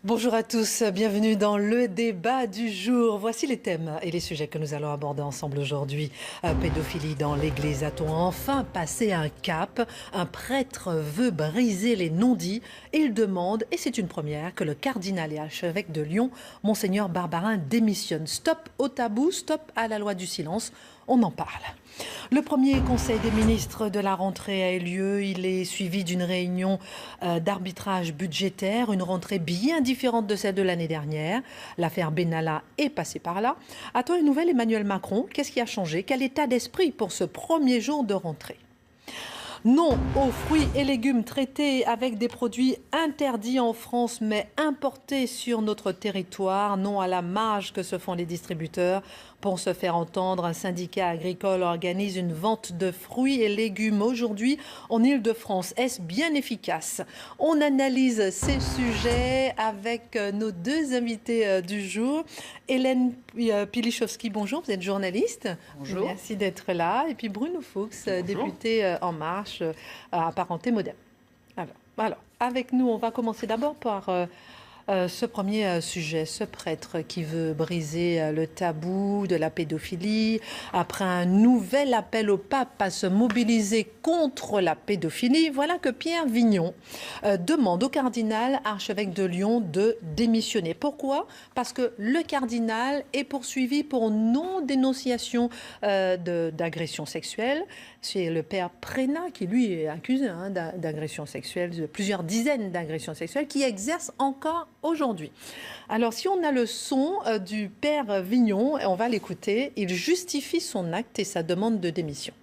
Bonjour à tous, bienvenue dans le débat du jour. Voici les thèmes et les sujets que nous allons aborder ensemble aujourd'hui. Pédophilie dans l'église, a-t-on enfin passé un cap? Un prêtre veut briser les non-dits et il demande, et c'est une première, que le cardinal et archevêque de Lyon, Monseigneur Barbarin, démissionne. Stop au tabou, stop à la loi du silence. On en parle. Le premier conseil des ministres de la rentrée a eu lieu. Il est suivi d'une réunion d'arbitrage budgétaire, une rentrée bien différente de celle de l'année dernière. L'affaire Benalla est passée par là. A-t-on une nouvelle Emmanuel Macron? Qu'est-ce qui a changé? Quel état d'esprit pour ce premier jour de rentrée? Non aux fruits et légumes traités avec des produits interdits en France mais importés sur notre territoire. Non à la marge que se font les distributeurs. Pour se faire entendre, un syndicat agricole organise une vente de fruits et légumes aujourd'hui en Île-de-France. Est-ce bien efficace? On analyse ces sujets avec nos deux invités du jour. Hélène Pilichowski, bonjour, vous êtes journaliste. Bonjour. Merci d'être là. Et puis Bruno Fuchs, député En Marche, apparenté moderne. Alors, avec nous, on va commencer d'abord par ce premier sujet, ce prêtre qui veut briser le tabou de la pédophilie, après un nouvel appel au pape à se mobiliser contre la pédophilie. Voilà que Pierre Vignon demande au cardinal archevêque de Lyon de démissionner. Pourquoi? Parce que le cardinal est poursuivi pour non-dénonciation d'agression sexuelle. C'est le père Prénat qui, lui, est accusé d'agression sexuelle, de plusieurs dizaines d'agressions sexuelles, qui exerce encore aujourd'hui. Alors, si on a le son du père Vignon, on va l'écouter. Il justifie son acte et sa demande de démission.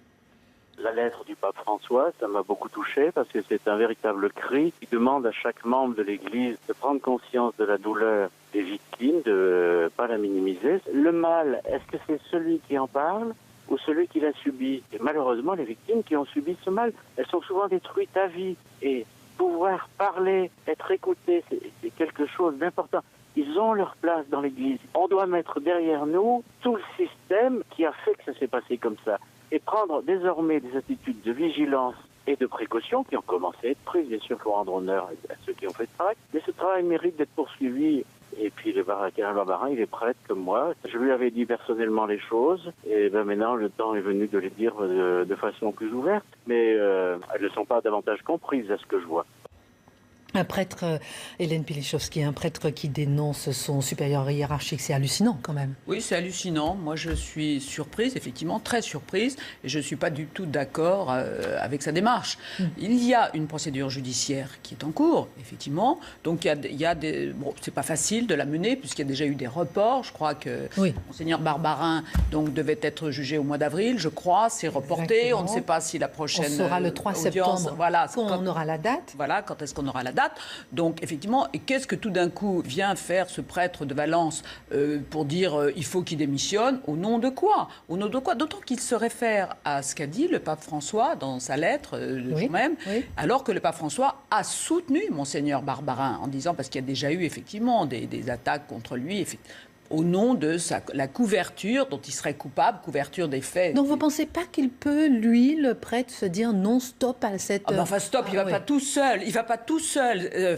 La lettre du pape François, ça m'a beaucoup touché parce que c'est un véritable cri qui demande à chaque membre de l'Église de prendre conscience de la douleur des victimes, de ne pas la minimiser. Le mal, est-ce que c'est celui qui en parle ou celui qui l'a subi? Et malheureusement, les victimes qui ont subi ce mal, elles sont souvent détruites à vie. Et pouvoir parler, être écouté, c'est quelque chose d'important. Ils ont leur place dans l'Église. On doit mettre derrière nous tout le système qui a fait que ça s'est passé comme ça. Et prendre désormais des attitudes de vigilance et de précaution qui ont commencé à être prises. Bien sûr, il faut rendre honneur à ceux qui ont fait ce travail. Mais ce travail mérite d'être poursuivi. Et puis le cardinal Barbarin, il est prêtre comme moi. Je lui avais dit personnellement les choses. Et ben maintenant, le temps est venu de les dire de façon plus ouverte. Mais elles ne sont pas davantage comprises à ce que je vois. Un prêtre, Hélène Pilichowski, un prêtre qui dénonce son supérieur hiérarchique, c'est hallucinant quand même. Oui, c'est hallucinant. Moi, je suis surprise, effectivement, très surprise. Et je ne suis pas du tout d'accord avec sa démarche. Il y a une procédure judiciaire qui est en cours, effectivement. Donc, il y a des... Bon, c'est pas facile de la mener, puisqu'il y a déjà eu des reports. Je crois que Monseigneur Barbarin donc, devait être jugé au mois d'avril, je crois. C'est reporté. Exactement. On ne sait pas si la prochaine on saura le 3 septembre, voilà, quand on aura la date. Voilà, quand est-ce qu'on aura la date. Donc, effectivement, et qu'est-ce que tout d'un coup vient faire ce prêtre de Valence pour dire il faut qu'il démissionne? Au nom de quoi? Au nom de quoi? D'autant qu'il se réfère à ce qu'a dit le pape François dans sa lettre le jour même, alors que le pape François a soutenu Monseigneur Barbarin en disant, parce qu'il y a déjà eu effectivement des attaques contre lui, au nom de la couverture dont il serait coupable, couverture des faits. Donc vous ne pensez pas qu'il peut, lui, le prêtre, se dire non, stop à cette... Enfin, stop, il ne va pas tout seul. Il ne va pas tout seul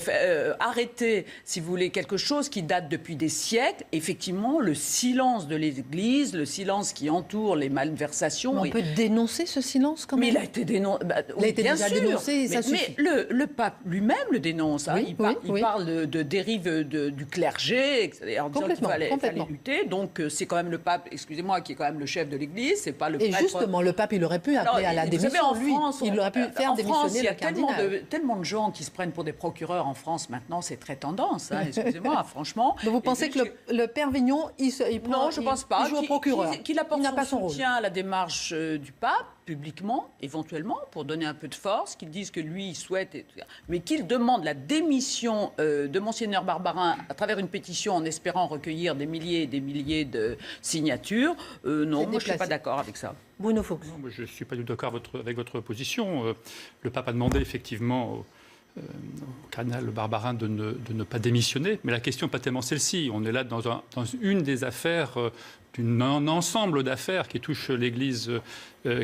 arrêter, si vous voulez, quelque chose qui date depuis des siècles. Effectivement, le silence de l'Église, le silence qui entoure les malversations. Mais on peut dénoncer ce silence quand même. Mais il a été dénoncé. Il a été déjà dénoncé, ça suffit. Mais le pape lui-même le dénonce. Il parle de dérive du clergé, en disant qu'il fallait lutter. Donc c'est quand même le pape, excusez-moi, qui est quand même le chef de l'Église. C'est pas le prêtre. Et justement, le pape, il aurait pu appeler à la démission. Vous savez, en France, il aurait pu faire démissionner le cardinal. Il y a tellement de gens qui se prennent pour des procureurs en France maintenant, c'est très tendance. Excusez-moi, franchement. Donc vous pensez que le père Vignon, il prend, non, je ne pense pas. Il joue au procureur. Qu'il apporte son soutien à la démarche du pape, publiquement, éventuellement, pour donner un peu de force, qu'il dise que lui, il souhaite, mais qu'il demande la démission de Monseigneur Barbarin à travers une pétition en espérant recueillir des milliers et des milliers de signatures. Non, moi, je ne suis pas d'accord avec ça. Bruno Fuchs. Non, je ne suis pas du tout d'accord avec votre position. Le pape a demandé effectivement au cardinal Barbarin de ne pas démissionner. Mais la question n'est pas tellement celle-ci. On est là dans une des affaires, d'un ensemble d'affaires qui touchent l'Église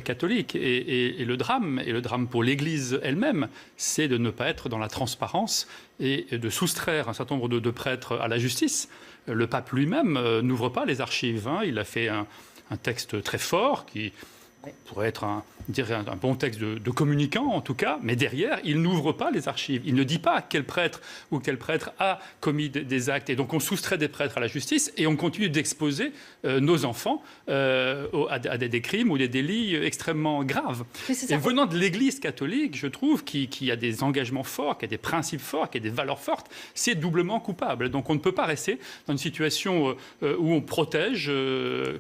catholique. Et le drame pour l'Église elle-même, c'est de ne pas être dans la transparence et de soustraire un certain nombre de prêtres à la justice. Le pape lui-même n'ouvre pas les archives. Il a fait un texte très fort qui pourrait être un bon texte de communicant, en tout cas, mais derrière, il n'ouvre pas les archives. Il ne dit pas quel prêtre ou quel prêtre a commis des actes. Et donc, on soustrait des prêtres à la justice et on continue d'exposer nos enfants à des crimes ou des délits extrêmement graves. Et venant de l'Église catholique, je trouve, qui a des engagements forts, qui a des principes forts, qui a des valeurs fortes, c'est doublement coupable. Donc, on ne peut pas rester dans une situation où on protège,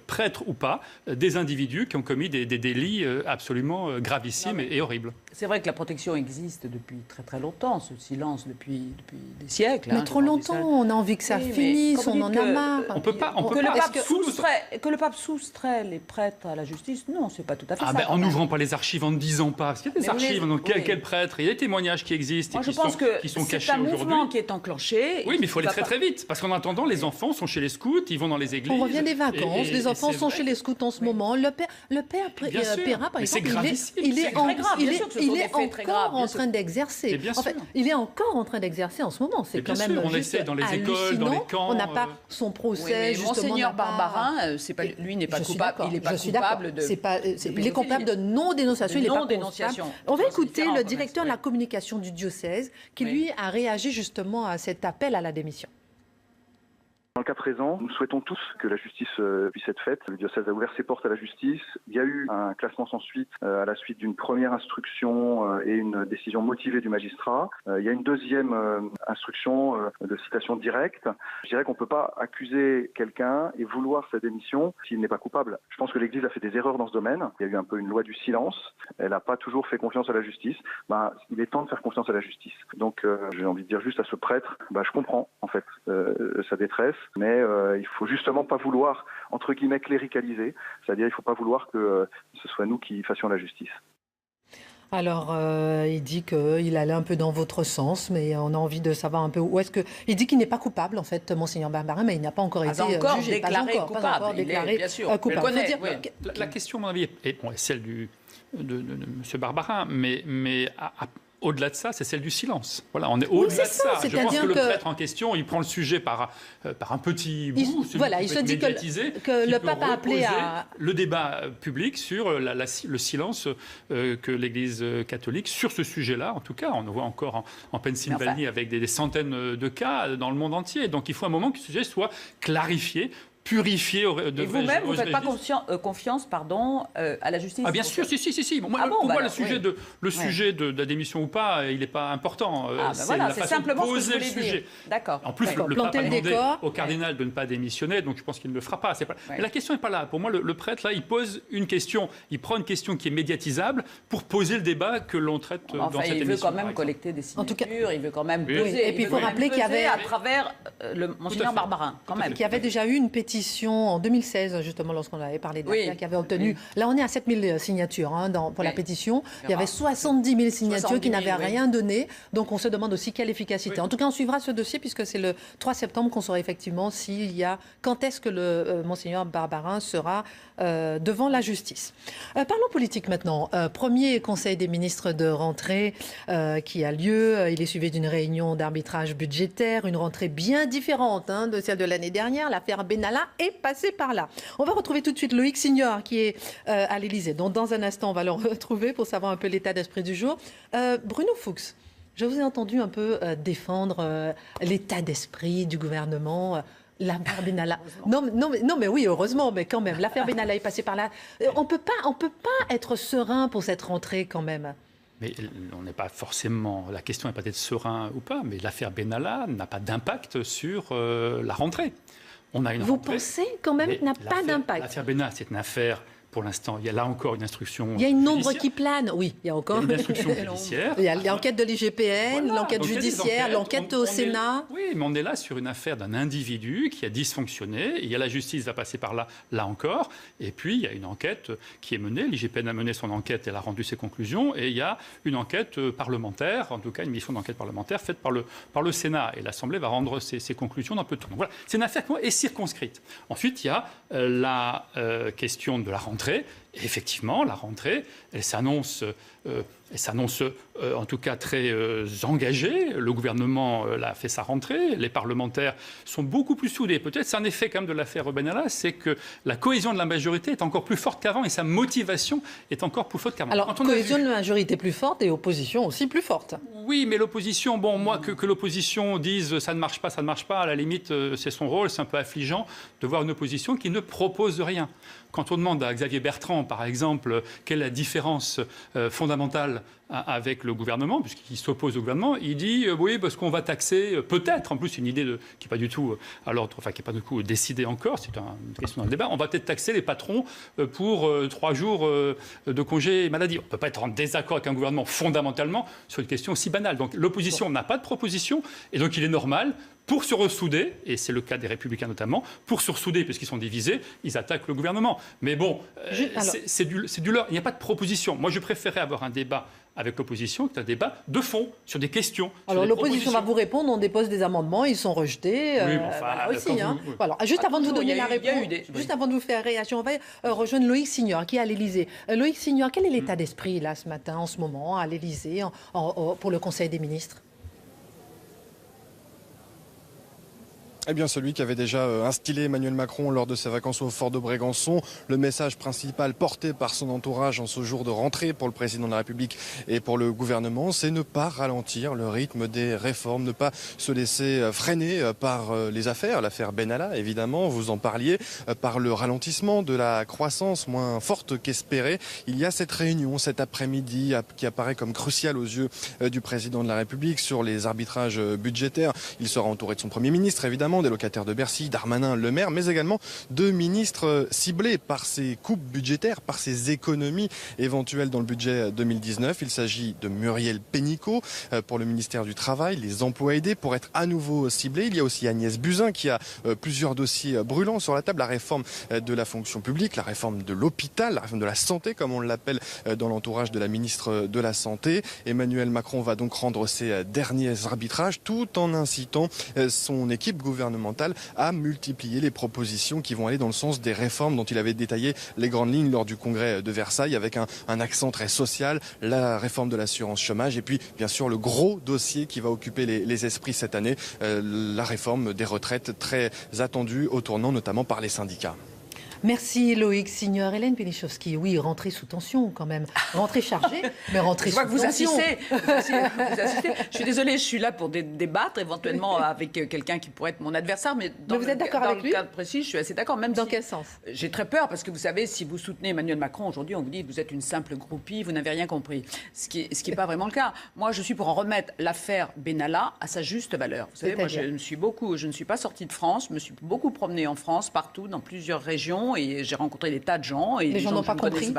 prêtres ou pas, des individus qui ont commis des délits absolument gravissime et horrible. C'est vrai que la protection existe depuis très très longtemps, ce silence depuis des siècles. Mais trop longtemps, on a envie que ça finisse, on en a marre. On peut pas. Que le pape soustrait les prêtres à la justice, non, c'est pas tout à fait ça. En n'ouvrant pas les archives, en ne disant pas. Parce qu'il y a des archives, donc quel prêtre, il y a des témoignages qui existent et qui sont cachés aujourd'hui. C'est un mouvement qui est enclenché. Oui, mais il faut aller très vite, parce qu'en attendant, les enfants sont chez les scouts, ils vont dans les églises. On revient des vacances, les enfants sont chez les scouts en ce moment. Le père Péra, par exemple, il est encore en train d'exercer. En fait, il est encore en train d'exercer en ce moment. C'est quand même on essaie dans les écoles, dans les camps. On n'a pas son procès. Monseigneur Barbarin, lui n'est pas coupable. Il n'est pas coupable de. Il est coupable de non-dénonciation. Il n'est pas coupable. On va écouter le directeur de la communication du diocèse qui lui a réagi justement à cet appel à la démission. Dans le cas présent, nous souhaitons tous que la justice puisse être faite. Le diocèse a ouvert ses portes à la justice. Il y a eu un classement sans suite à la suite d'une première instruction et une décision motivée du magistrat. Il y a une deuxième instruction de citation directe. Je dirais qu'on ne peut pas accuser quelqu'un et vouloir sa démission s'il n'est pas coupable. Je pense que l'Église a fait des erreurs dans ce domaine. Il y a eu un peu une loi du silence. Elle n'a pas toujours fait confiance à la justice. Il est temps de faire confiance à la justice. Donc j'ai envie de dire juste à ce prêtre, je comprends en fait sa détresse. Mais il faut justement pas vouloir, entre guillemets, cléricaliser. C'est-à-dire il ne faut pas vouloir que ce soit nous qui fassions la justice. Alors, il dit qu'il allait un peu dans votre sens, mais on a envie de savoir un peu où est-ce que... Il dit qu'il n'est pas coupable, en fait, Monseigneur Barbarin, mais il n'a pas encore été jugé. Déclaré coupable. Bien sûr, coupable. La question, à mon avis, est celle de M. Barbarin, mais au-delà de ça, c'est celle du silence. Voilà, on est au-delà de ça. Je pense que le prêtre en question, il prend le sujet par un petit bout. Il se dit que le pape a appelé à... le débat public sur le silence que l'Église catholique, sur ce sujet-là, en tout cas, on le voit encore en Pennsylvanie avec des centaines de cas dans le monde entier. Donc il faut un moment que ce sujet soit clarifié, purifié. Et vous-même, vous ne faites pas confiance à la justice? Bien sûr, si. Pour moi, le sujet de la démission ou pas, il n'est pas important. C'est la façon de poser le sujet. D'accord. En plus, le pape a demandé au cardinal de ne pas démissionner, donc je pense qu'il ne le fera pas. Mais la question n'est pas là. Pour moi, le prêtre, là, il pose une question. Il prend une question qui est médiatisable pour poser le débat que l'on traite dans cette émission. Il veut quand même collecter des signatures, il veut quand même poser. Et puis il faut rappeler qu'il y avait... à travers le Monseigneur Barbarin, quand même. Qu'il y avait déjà eu une pétition en 2016, justement, lorsqu'on avait parlé de l'affaire, qui avait obtenu... Là, on est à 7000 signatures pour la pétition. Il y avait 70 000 signatures qui n'avaient rien donné. Donc, on se demande aussi quelle efficacité. En tout cas, on suivra ce dossier puisque c'est le 3 septembre qu'on saura effectivement quand est-ce que le Monseigneur Barbarin sera devant la justice. Parlons politique maintenant. Premier conseil des ministres de rentrée qui a lieu. Il est suivi d'une réunion d'arbitrage budgétaire, une rentrée bien différente de celle de l'année dernière. L'affaire Benalla est passée par là. On va retrouver tout de suite Loïc Signor qui est à l'Élysée. Donc dans un instant, on va le retrouver pour savoir un peu l'état d'esprit du jour. Bruno Fuchs, je vous ai entendu un peu défendre l'état d'esprit du gouvernement. L'affaire Benalla. Non, mais oui, heureusement, mais quand même. L'affaire Benalla est passée par là. On peut pas être serein pour cette rentrée quand même. Mais on n'est pas forcément... La question n'est pas d'être serein ou pas, mais l'affaire Benalla n'a pas d'impact sur la rentrée. Vous pensez quand même qu'il n'a pas d'impact? L'affaire Benalla, c'est une affaire Pour l'instant, il y a là encore une instruction. Il y a une ombre judiciaire. qui plane. Oui, il y a encore une instruction judiciaire. Il y a l'enquête de l'IGPN, Voilà. l'enquête Donc, il y a des judiciaire, enquêtes. l'enquête au Sénat. Oui, mais on est là sur une affaire d'un individu qui a dysfonctionné. Il y a la justice va passer par là encore. Et puis, il y a une enquête qui est menée. L'IGPN a mené son enquête, elle a rendu ses conclusions. Et il y a une enquête parlementaire, en tout cas une mission d'enquête parlementaire faite par le Sénat. Et l'Assemblée va rendre ses conclusions dans peu de temps. Donc voilà, c'est une affaire qui est circonscrite. Ensuite, il y a la question de la rentrée. Et effectivement, la rentrée, elle s'annonce en tout cas très engagée. Le gouvernement a fait sa rentrée. Les parlementaires sont beaucoup plus soudés. Peut-être c'est un effet quand même de l'affaire Benalla, c'est que la cohésion de la majorité est encore plus forte qu'avant et sa motivation est encore plus forte qu'avant. Alors, cohésion de la majorité plus forte et opposition aussi plus forte. Oui, mais l'opposition, bon, moi, que l'opposition dise ça ne marche pas, à la limite, c'est son rôle. C'est un peu affligeant de voir une opposition qui ne propose rien. Quand on demande à Xavier Bertrand, par exemple, quelle est la différence fondamentale avec le gouvernement, puisqu'il s'oppose au gouvernement, il dit oui, parce qu'on va taxer, peut-être, en plus, une idée qui n'est pas du tout à l'ordre, enfin, qui n'est pas du tout décidée encore, c'est une question dans le débat, on va peut-être taxer les patrons pour 3 jours de congé maladie. On ne peut pas être en désaccord avec un gouvernement fondamentalement sur une question aussi banale. Donc l'opposition n'a pas de proposition, et donc il est normal, pour se ressouder, et c'est le cas des Républicains notamment, pour se ressouder, puisqu'ils sont divisés, ils attaquent le gouvernement. Mais bon, c'est du leurre, il n'y a pas de proposition. Moi, je préférais avoir un débat avec l'opposition qu'un débat de fond, sur des questions. Alors l'opposition va vous répondre, on dépose des amendements, ils sont rejetés. Oui, mais enfin, voilà aussi. Hein. Oui. Voilà. Juste avant de vous donner la réponse, juste avant de vous faire réagir, on va rejoindre Loïc Signor, qui est à l'Élysée. Loïc Signor, quel est l'état d'esprit, là, ce matin, en ce moment, à l'Élysée, pour le Conseil des ministres ? Eh bien, celui qui avait déjà instillé Emmanuel Macron lors de ses vacances au fort de Brégançon. Le message principal porté par son entourage en ce jour de rentrée pour le président de la République et pour le gouvernement, c'est ne pas ralentir le rythme des réformes, ne pas se laisser freiner par les affaires. L'affaire Benalla, évidemment, vous en parliez, par le ralentissement de la croissance moins forte qu'espérée. Il y a cette réunion cet après-midi qui apparaît comme cruciale aux yeux du président de la République sur les arbitrages budgétaires. Il sera entouré de son Premier ministre, évidemment, des locataires de Bercy, Darmanin, Le Maire, mais également de ministres ciblés par ces coupes budgétaires, par ces économies éventuelles dans le budget 2019. Il s'agit de Muriel Pénicaud pour le ministère du Travail, les emplois aidés pour être à nouveau ciblés. Il y a aussi Agnès Buzyn qui a plusieurs dossiers brûlants sur la table, la réforme de la fonction publique, la réforme de l'hôpital, la réforme de la santé, comme on l'appelle dans l'entourage de la ministre de la Santé. Emmanuel Macron va donc rendre ses derniers arbitrages tout en incitant son équipe gouvernementale à multiplier les propositions qui vont aller dans le sens des réformes dont il avait détaillé les grandes lignes lors du congrès de Versailles, avec un accent très social, la réforme de l'assurance chômage et puis bien sûr le gros dossier qui va occuper les esprits cette année, la réforme des retraites très attendue au tournant notamment par les syndicats. Merci Loïc Signor. Hélène Penichowski, oui, rentrée sous tension quand même. Rentrée chargée, mais rentrée sous tension. Vous assistez. Je suis désolée, je suis là pour débattre éventuellement avec quelqu'un qui pourrait être mon adversaire, mais vous êtes d'accord avec lui ? Dans le cas précis, je suis assez d'accord. Même dans quel sens ? J'ai très peur parce que vous savez, si vous soutenez Emmanuel Macron aujourd'hui, on vous dit que vous êtes une simple groupie, vous n'avez rien compris. Ce qui est pas vraiment le cas. Moi, je suis pour en remettre l'affaire Benalla à sa juste valeur. Vous savez, moi, je ne suis pas sortie de France, je me suis beaucoup promenée en France, partout, dans plusieurs régions. Et j'ai rencontré des tas de gens. Et les gens n'ont pas compris.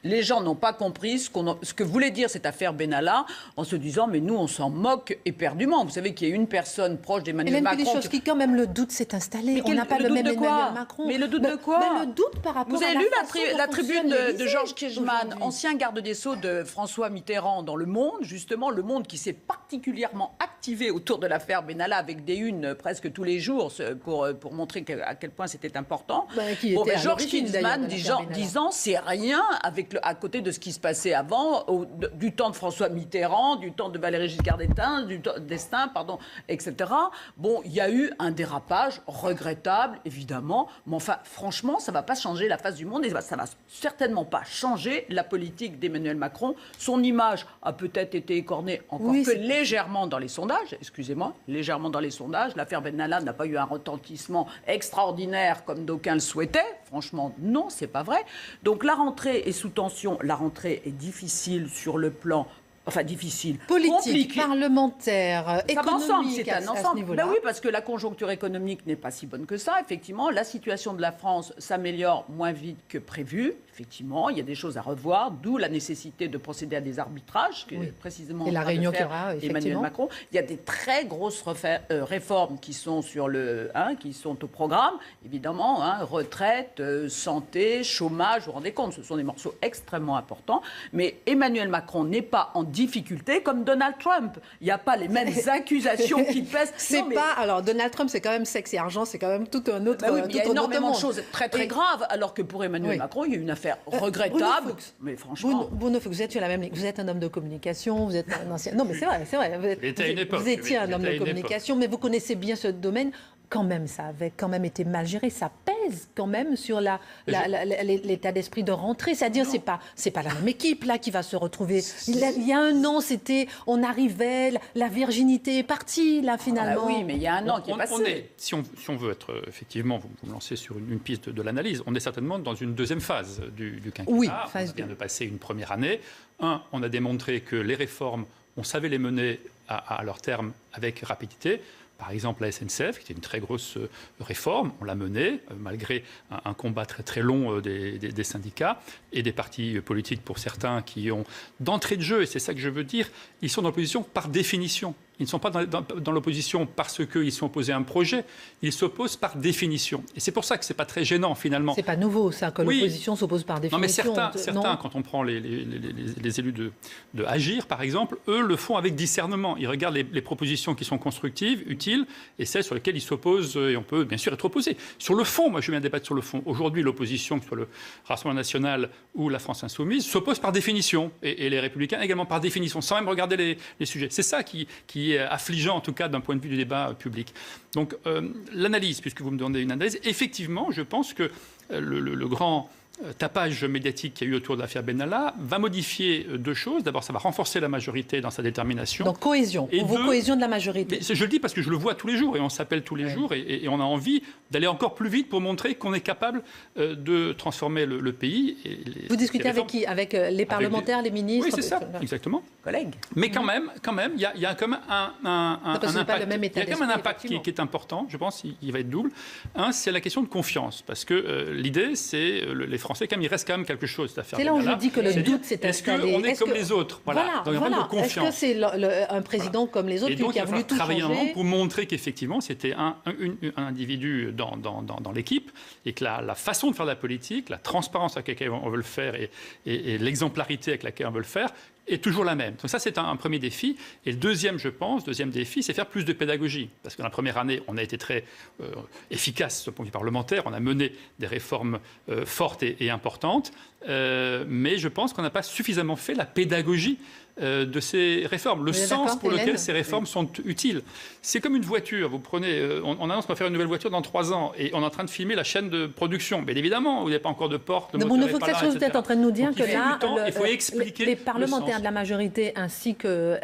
Les gens n'ont pas compris ce que voulait dire cette affaire Benalla en se disant mais nous on s'en moque éperdument. Vous savez qu'il y a une personne proche d'Emmanuel Macron. Hélène Penichowski, quand même le doute s'est installé. On n'a pas le même Emmanuel Macron. Mais le doute de quoi ? Le doute par rapport Vous à avez lu la tribune de Georges Kiegemann, ancien garde des Sceaux de François Mitterrand dans Le Monde, justement Le Monde qui s'est particulièrement activé autour de l'affaire Benalla avec des unes presque tous les jours pour montrer à quel point c'était important. Georges Kiegemann disant c'est rien à côté de ce qui se passait avant, du temps de François Mitterrand, du temps de Valéry Giscard d'Estaing, etc. Bon, il y a eu un dérapage regrettable, évidemment, mais enfin, franchement, ça ne va pas changer la face du monde et ça ne va certainement pas changer la politique d'Emmanuel Macron. Son image a peut-être été écornée encore légèrement dans les sondages, légèrement dans les sondages. L'affaire Benalla n'a pas eu un retentissement extraordinaire comme d'aucuns le souhaitaient. Franchement, non, c'est pas vrai. Donc la rentrée est sous tension, la rentrée est difficile sur le plan Enfin, difficile. Politique, compliqué. Parlementaire, économique, C'est un à ce ensemble. niveau-là. Ben oui, parce que la conjoncture économique n'est pas si bonne que ça. Effectivement, la situation de la France s'améliore moins vite que prévu. Effectivement, il y a des choses à revoir, d'où la nécessité de procéder à des arbitrages, précisément et la réunion qu'il y aura, Emmanuel effectivement. Macron. Il y a des très grosses réformes qui sont qui sont au programme, évidemment, retraite, santé, chômage. Vous vous rendez compte, ce sont des morceaux extrêmement importants. Mais Emmanuel Macron n'est pas en difficulté comme Donald Trump. Il n'y a pas les mêmes accusations qui pèsent. Alors, Donald Trump, c'est quand même sexe et argent, c'est quand même tout un autre. Il y a énormément de choses très très graves, alors que pour Emmanuel Macron, il y a une affaire regrettable. Mais franchement, Bruno Fuchs, vous êtes sur la même ligne. Vous êtes un homme de communication, vous êtes un ancien. Non, mais c'est vrai. Vous étiez un homme de communication, mais vous connaissez bien ce domaine. Quand même, ça avait quand même été mal géré. Ça pèse quand même sur l'état d'esprit de rentrée. C'est-à-dire, c'est pas la même équipe là qui va se retrouver. Il y a un an, on arrivait, la virginité est partie là finalement. Oui, mais il y a un an qui est passé. Si on veut être effectivement, vous me lancez sur une piste de l'analyse, on est certainement dans une deuxième phase du quinquennat. Oui, on vient de passer une première année. On a démontré que les réformes, on savait les mener à leur terme avec rapidité. Par exemple, la SNCF, qui était une très grosse réforme, on l'a menée, malgré un combat très très long des syndicats et des partis politiques pour certains qui ont, d'entrée de jeu, et c'est ça que je veux dire, ils sont dans l'opposition par définition. Ils ne sont pas dans l'opposition parce qu'ils sont opposés à un projet, ils s'opposent par définition. Et c'est pour ça que ce n'est pas très gênant, finalement. C'est pas nouveau, ça, que l'opposition s'oppose par définition. Non, mais certains quand on prend les élus de Agir, par exemple, eux le font avec discernement. Ils regardent les propositions qui sont constructives, utiles, et celles sur lesquelles ils s'opposent, et on peut bien sûr être opposé. Sur le fond, moi je viens débattre sur le fond. Aujourd'hui, l'opposition, que ce soit le Rassemblement national ou la France insoumise, s'oppose par définition, et les Républicains également par définition, sans même regarder les sujets. C'est ça qui est affligeant, en tout cas, d'un point de vue du débat public. Donc, l'analyse, puisque vous me demandez une analyse, effectivement, je pense que le grand tapage médiatique qu'il y a eu autour de l'affaire Benalla va modifier deux choses. D'abord, ça va renforcer la majorité dans sa détermination. Donc, cohésion. Cohésion de la majorité. Mais je le dis parce que je le vois tous les jours et on s'appelle tous les jours et on a envie d'aller encore plus vite pour montrer qu'on est capable de transformer le pays. Vous discutez avec qui? Avec les parlementaires, les ministres? Oui, c'est ça, exactement. Collègues. Mais quand même, il y a quand même un impact qui est important, je pense, il va être double. Un, c'est la question de confiance, parce que l'idée, c'est les Français, quand même, il reste quand même quelque chose à faire. C'est là où je dis que le doute s'est installé. Est-ce qu'on est comme les autres? Voilà. Donc, il y a un problème de confiance. Est-ce que c'est un président comme les autres qui a voulu tout changer? Travailler pour montrer qu'effectivement, c'était un individu dans l'équipe et que la façon de faire de la politique, la transparence avec laquelle on veut le faire et l'exemplarité avec laquelle on veut le faire est toujours la même. Donc ça, c'est un premier défi. Et le deuxième défi, c'est faire plus de pédagogie. Parce que dans la première année, on a été très efficace sur le point de vue parlementaire. On a mené des réformes fortes et importantes. Mais je pense qu'on n'a pas suffisamment fait la pédagogie de ces réformes, le sens pour lequel ces réformes sont utiles. C'est comme une voiture. Vous prenez, on annonce qu'on va faire une nouvelle voiture dans 3 ans et on est en train de filmer la chaîne de production. Bien évidemment, vous n'avez pas encore de porte, de moteur. Il faut que ça soit peut-être en train de nous dire que là, il faut expliquer les parlementaires de la majorité ainsi que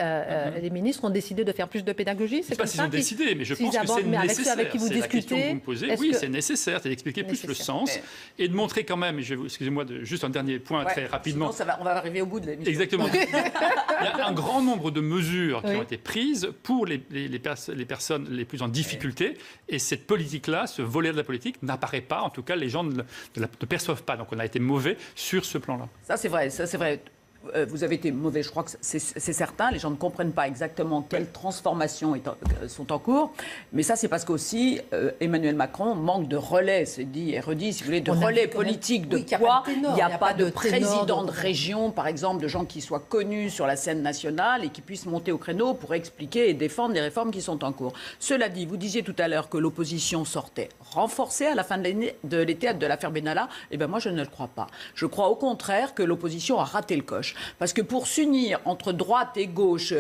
les ministres ont décidé de faire plus de pédagogie. C'est pas s'ils ont décidé, mais je pense que c'est nécessaire. Avec qui vous discutez, que vous me posez. Oui, c'est nécessaire, c'est d'expliquer plus le sens et de montrer quand même. Excusez-moi, juste un dernier point très rapidement. Sinon, on va arriver au bout de l'émission. Exactement. Il y a un grand nombre de mesures qui ont été prises pour les personnes les plus en difficulté. Et cette politique-là, ce volet de la politique, n'apparaît pas. En tout cas, les gens ne perçoivent pas. Donc on a été mauvais sur ce plan-là. Ça, c'est vrai. Vous avez été mauvais, je crois que c'est certain. Les gens ne comprennent pas exactement quelles transformations sont en cours. Mais ça, c'est parce qu'aussi Emmanuel Macron manque de relais, c'est dit et redit, si vous voulez, de relais politique, de poids. Il n'y a pas de président de région, par exemple, de gens qui soient connus sur la scène nationale et qui puissent monter au créneau pour expliquer et défendre les réformes qui sont en cours. Cela dit, vous disiez tout à l'heure que l'opposition sortait renforcée à la fin de l'été de l'affaire Benalla. Eh bien, moi, je ne le crois pas. Je crois au contraire que l'opposition a raté le coche. Parce que pour s'unir entre droite et gauche,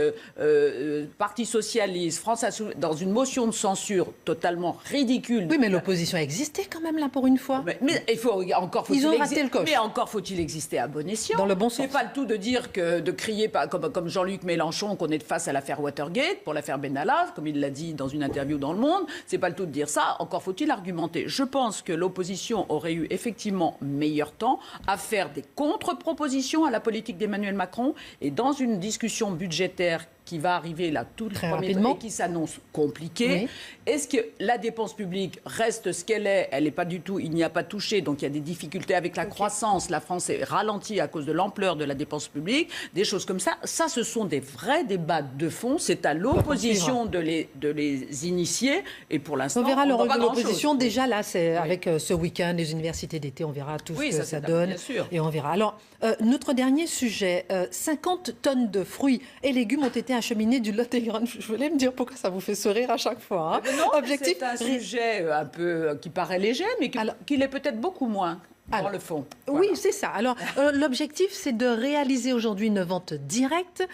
Parti socialiste, France Insoumise, dans une motion de censure totalement ridicule. Oui, mais l'opposition existait quand même là pour une fois. Mais il faut encore ils ont raté le coche. Mais encore faut-il exister à bon escient. Dans le bon sens. C'est pas le tout de dire de crier comme Jean-Luc Mélenchon qu'on est face à l'affaire Watergate pour l'affaire Benalla, comme il l'a dit dans une interview dans Le Monde. C'est pas le tout de dire ça. Encore faut-il argumenter. Je pense que l'opposition aurait eu effectivement meilleur temps à faire des contre-propositions à la politique d'Emmanuel Macron et dans une discussion budgétaire qui va arriver là tout le premier temps et qui s'annonce compliquée. Oui. Est-ce que la dépense publique reste ce qu'elle est? Elle n'est pas du tout, il n'y a pas touché, donc il y a des difficultés avec la croissance. La France est ralentie à cause de l'ampleur de la dépense publique, des choses comme ça. Ça, ce sont des vrais débats de fond. C'est à l'opposition de les initier. Et pour l'instant, on verra le rôle de l'opposition. Déjà là, c'est avec ce week-end, les universités d'été, on verra tout ce que ça donne. Bien sûr. Et on verra. Alors, notre dernier sujet, 50 tonnes de fruits et légumes ont été acheminés du Lot-et-Garonne. Je voulais me dire pourquoi ça vous fait sourire à chaque fois. Hein. Non, objectif, c'est un sujet un peu qui paraît léger, mais qui l'est peut-être beaucoup moins. Dans le fond. Voilà. Oui, c'est ça. Alors, l'objectif, c'est de réaliser aujourd'hui une vente directe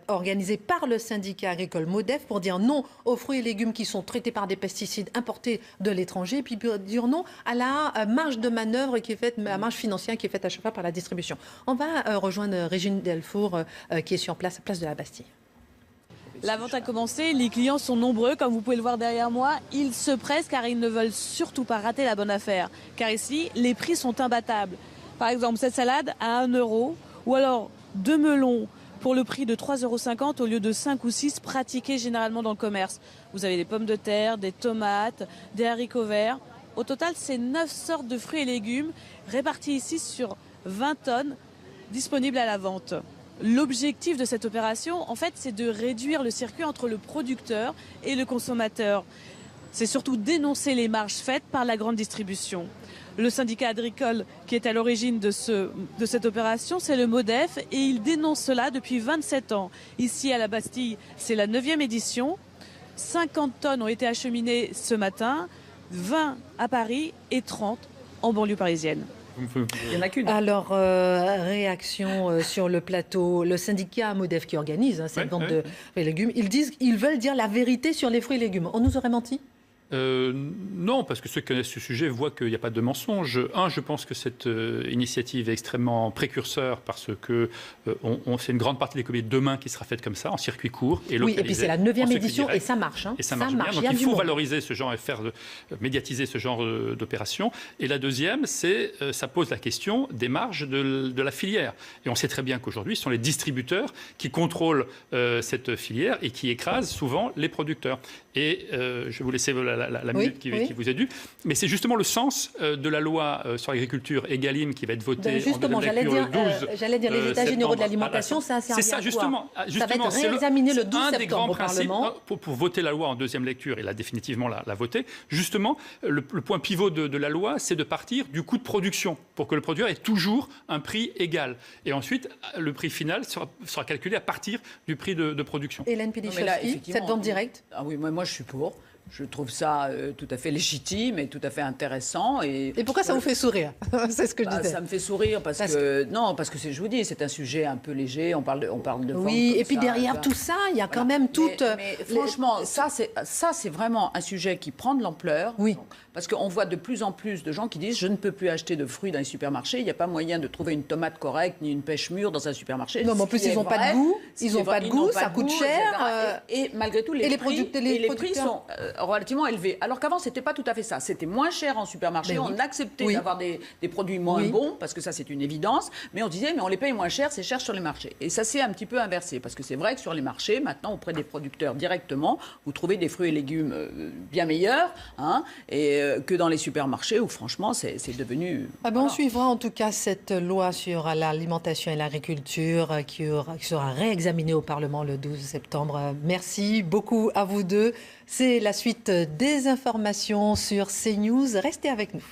organisée par le syndicat agricole MODEF pour dire non aux fruits et légumes qui sont traités par des pesticides importés de l'étranger, et puis dire non à la marge de manœuvre qui est faite, la marge financière qui est faite à chaque fois par la distribution. On va rejoindre Régine Delfour qui est sur place, place de la Bastille. La vente a commencé, les clients sont nombreux, comme vous pouvez le voir derrière moi. Ils se pressent car ils ne veulent surtout pas rater la bonne affaire. Car ici, les prix sont imbattables. Par exemple, cette salade à 1 € ou alors 2 melons pour le prix de 3,50 € au lieu de 5 ou 6 pratiqués généralement dans le commerce. Vous avez des pommes de terre, des tomates, des haricots verts. Au total, c'est 9 sortes de fruits et légumes répartis ici sur 20 tonnes disponibles à la vente. L'objectif de cette opération, en fait, c'est de réduire le circuit entre le producteur et le consommateur. C'est surtout dénoncer les marges faites par la grande distribution. Le syndicat agricole qui est à l'origine de cette opération, c'est le MODEF, et il dénonce cela depuis 27 ans. Ici, à la Bastille, c'est la 9e édition. 50 tonnes ont été acheminées ce matin, 20 à Paris et 30 en banlieue parisienne. Il n'y en a qu'une. Alors, réaction sur le plateau. Le syndicat MODEF qui organise cette vente de fruits et légumes, ils veulent dire la vérité sur les fruits et légumes. On nous aurait menti ? Non, parce que ceux qui connaissent ce sujet voient qu'il n'y a pas de mensonge. Je pense que cette initiative est extrêmement précurseur parce que c'est une grande partie de l'économie de demain qui sera faite comme ça, en circuit court et localisé. Oui, et puis c'est la 9e édition et ça marche. Et ça marche bien. Donc il faut valoriser ce genre et médiatiser ce genre d'opération. Et la deuxième, ça pose la question des marges de la filière. Et on sait très bien qu'aujourd'hui, ce sont les distributeurs qui contrôlent cette filière et qui écrasent souvent les producteurs. Et je vais vous laisser la minute qui vous est due. Mais c'est justement le sens de la loi sur l'agriculture Egalim qui va être votée en deuxième lecture le 12 j'allais dire les États généraux de l'alimentation, ça a servi à quoi ? Ça va être réexaminé le 12 septembre au Parlement. Pour voter la loi en deuxième lecture, et là définitivement la voter, justement, le point pivot de la loi, c'est de partir du coût de production pour que le producteur ait toujours un prix égal. Et ensuite, le prix final sera calculé à partir du prix de production. Hélène Pilichowski, cette vente directe ? Ah oui, moi je suis pour. Je trouve ça tout à fait légitime et tout à fait intéressant. Et pourquoi ça vous fait sourire ? C'est ce que je disais. Ça me fait sourire parce que je vous dis, c'est un sujet un peu léger. On parle de oui, et puis derrière tout ça, il y a quand même toute. Mais franchement, ça c'est vraiment un sujet qui prend de l'ampleur. Oui. Parce qu'on voit de plus en plus de gens qui disent je ne peux plus acheter de fruits dans les supermarchés. Il n'y a pas moyen de trouver une tomate correcte ni une pêche mûre dans un supermarché. Non, mais en plus ils n'ont pas de goût. Ils n'ont pas de goût, ça coûte cher. Et malgré tout, les prix sont relativement élevés. Alors qu'avant, c'était pas tout à fait ça. C'était moins cher en supermarché. On acceptait d'avoir des produits moins bons, parce que ça, c'est une évidence. Mais on disait, mais on les paye moins cher, c'est cher sur les marchés. Et ça s'est un petit peu inversé, parce que c'est vrai que sur les marchés, maintenant, auprès des producteurs directement, vous trouvez des fruits et légumes bien meilleurs, que dans les supermarchés, où franchement, c'est devenu... On suivra en tout cas cette loi sur l'alimentation et l'agriculture qui sera réexaminée au Parlement le 12 septembre. Merci beaucoup à vous deux. C'est la suite des informations sur CNews. Restez avec nous.